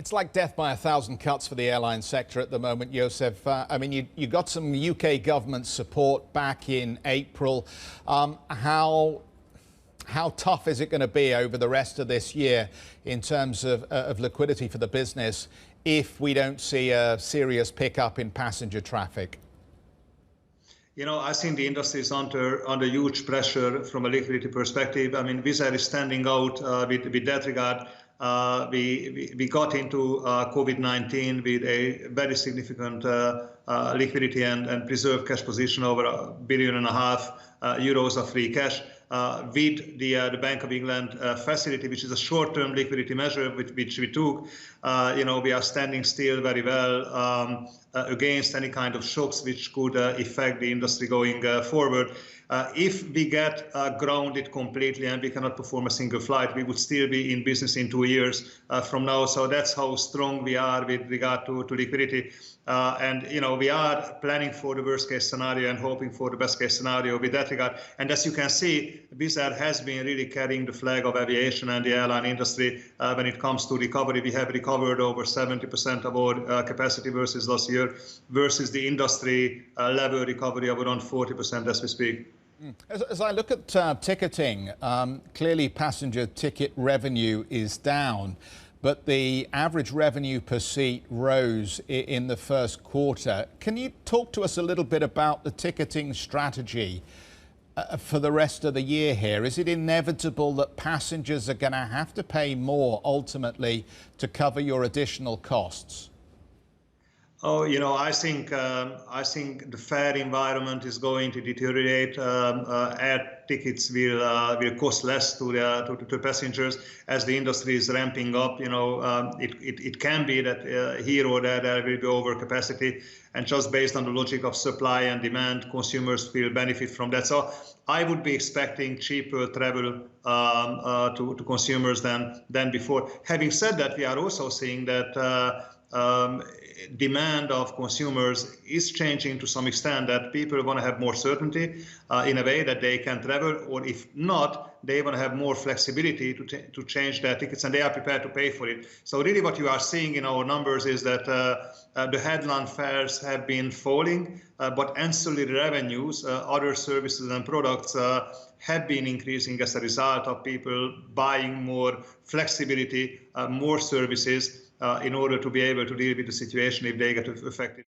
It's like death by a thousand cuts for the airline sector at the moment, Jozsef. I mean, you got some UK government support back in April. How tough is it going to be over the rest of this year in terms of liquidity for the business if we don't see a serious pickup in passenger traffic? You know, I think the industry is under huge pressure from a liquidity perspective. I mean, Wizz Air is standing out with that regard. We got into COVID-19 with a very significant liquidity and preserved cash position, over €1.5 billion of free cash. With the Bank of England facility, which is a short-term liquidity measure which we took, we are standing still very well against any kind of shocks which could affect the industry going forward. If we get grounded completely and we cannot perform a single flight, we would still be in business in 2 years from now. So that's how strong we are with regard to liquidity. We are planning for the worst case scenario and hoping for the best case scenario with that regard. And as you can see, Wizz Air has been really carrying the flag of aviation and the airline industry when it comes to recovery. We have recovered over 70% of our capacity versus last year, versus the industry level recovery of around 40% as we speak. As I look at ticketing, clearly passenger ticket revenue is down, but the average revenue per seat rose in the first quarter. Can you talk to us a little bit about the ticketing strategy for the rest of the year here? Is it inevitable that passengers are going to have to pay more ultimately to cover your additional costs? Oh, I think the fare environment is going to deteriorate. Air tickets will cost less to passengers as the industry is ramping up. It can be that here or there will be overcapacity, and just based on the logic of supply and demand, consumers will benefit from that. So I would be expecting cheaper travel to consumers than before. Having said that, we are also seeing that demand of consumers is changing to some extent, that people want to have more certainty in a way that they can travel, or if not, they want to have more flexibility to change their tickets, and they are prepared to pay for it. So really what you are seeing in our numbers is that the headline fares have been falling, but ancillary revenues, other services and products have been increasing as a result of people buying more flexibility, more services, in order to be able to deal with the situation if they get affected.